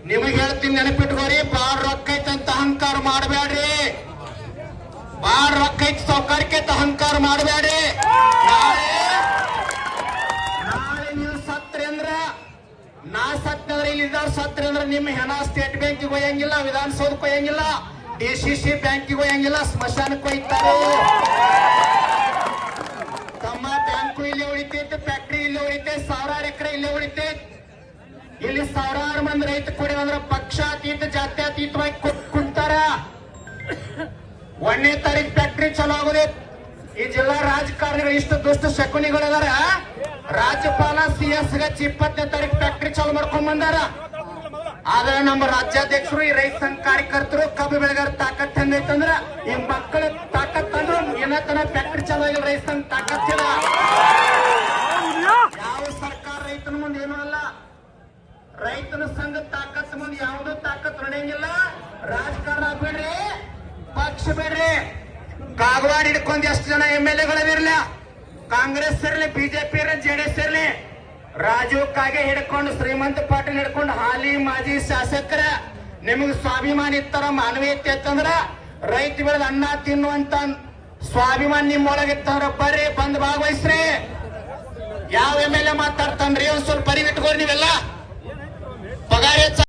ನಿಮಗೆ ಹೇಳ್ತೀನಿ, ನೆನಪಿಟ್ಕೋರಿ. ಬಾಳ್ ರೊಕ್ಕ ಐತಂತ ಅಹಂಕಾರ ಮಾಡಬೇಡ್ರಿ. ಬಾಳ್ ರೊಕ್ಕ ಐತಿ ಸೌಕರ್ಯಕ್ಕೆ ಅಹಂಕಾರ ಮಾಡಬೇಡ್ರಿ. ನಾಳೆ ನೀವು ಸತ್ರಿ ಅಂದ್ರ, ನಾ ಸತ್ನಂದ್ರೆ ಇಲ್ಲಿದ್ದಾರೆ ಸತ್ರಿ ಅಂದ್ರೆ ನಿಮ್ಮ ಹೆಣ ಸ್ಟೇಟ್ ಬ್ಯಾಂಕಿಗೆ ಹೋಯಂಗಿಲ್ಲ, ವಿಧಾನಸೌಧಕ್ಕೆ ಹೋಯಂಗಿಲ್ಲ, DCC ಬ್ಯಾಂಕಿಗೆ ಹೋಯಂಗಿಲ್ಲ, ಸ್ಮಶಾನಕ್ಕೆ ಹೋಯ್ತಾರೆ. ತಮ್ಮ ಬ್ಯಾಂಕು ಇಲ್ಲೇ ಉಳಿತೈತೆ, ಫ್ಯಾಕ್ಟ್ರಿ ಇಲ್ಲೇ ಉಳಿತೈತೆ, ಸಾವಿರಾರು ಎಕರೆ ಇಲ್ಲೇ ಉಳಿತೈತೆ. ಇಲ್ಲಿ ಸಾವಿರಾರು ಮಂದಿ ರೈತ ಕೊಡಿ ಅಂದ್ರೆ ಪಕ್ಷಾತೀತ ಜಾತ್ಯತೀತವಾಗಿ ಕುಂತಾರ. 1ನೇ ತಾರೀಕು ಫ್ಯಾಕ್ಟ್ರಿ ಚಲೋ ಆಗೋದೇ. ಈ ಜಿಲ್ಲಾ ರಾಜಕಾರಣಿಗಳು ಇಷ್ಟು ದುಷ್ಟ ಶಕುನಿಗಳದಾರ. ರಾಜ್ಯಪಾಲ CS ಗಚ್ಚಿ 20ನೇ ತಾರೀಕು ಫ್ಯಾಕ್ಟ್ರಿ ಚಾಲು ಮಾಡ್ಕೊಂಡ್ ಬಂದಾರ. ಆದ್ರೆ ನಮ್ಮ ರಾಜ್ಯಾಧ್ಯಕ್ಷರು ಈ ರೈತ ಸಂಘ ಕಾರ್ಯಕರ್ತರು ಕಬ್ಬು ಬೆಳೆಗಾರ ತಾಕತ್ ಹೆಂಗೈತಂದ್ರ ಈ ಮಕ್ಕಳ ತಾಕತ್ ಅಂದ್ರು ಏನತನ ಫ್ಯಾಕ್ಟ್ರಿ ಚಾಲು ಆಗಿಲ್ಲ. ರೈತ ಸಂಘ ತಾಕತ್ತಿಲ್ಲ. ಯಾವ ಸರ್ಕಾರ ರೈತನ ಮುಂದೆ ಏನೂ ಅಲ್ಲ. ರೈತನ ಸಂಘ ತಾಕತ್ ಮುಂದೆ ಯಾವುದೂ ತಾಕತ್ ನಡೆಯಂಗಿಲ್ಲ. ರಾಜಕಾರಣ ಬೇಡ್ರಿ, ಪಕ್ಷ ಬೇಡ್ರಿ. ಕಾಗವಾಡ ಹಿಡ್ಕೊಂಡ್ ಎಷ್ಟು ಜನ MLA ಕಾಂಗ್ರೆಸ್ ಇರ್ಲಿ, BJP ಇರಲಿ, JDS ಇರ್ಲಿ, ರಾಜೀವ್ ಕಾಗೆ ಹಿಡ್ಕೊಂಡು, ಶ್ರೀಮಂತ ಪಾಟೀಲ್ ಹಿಡ್ಕೊಂಡು ಹಾಲಿ ಮಾಜಿ ಶಾಸಕರ ನಿಮಗೆ ಸ್ವಾಭಿಮಾನ ಇತ್ತಾರ, ಮಾನವೀಯತೆ ಇತ್ತಂದ್ರ, ರೈತ ಬೆಳೆದ ಅನ್ನ ತಿನ್ನುವಂತ ಸ್ವಾಭಿಮಾನ ನಿಮ್ಮೊಳಗಿತ್ತಂದ್ರ ಬರ್ರಿ, ಬಂದ್ ಭಾಗವಹಿಸ್ರಿ. ಯಾವ MLA ಮಾತಾಡ್ತಾನ್ರಿ ಒಂದ್ ಸ್ವಲ್ಪ ಬರಿ ಇಟ್ಕೋರಿ. ನೀವೆಲ್ಲ ಪಗಾರ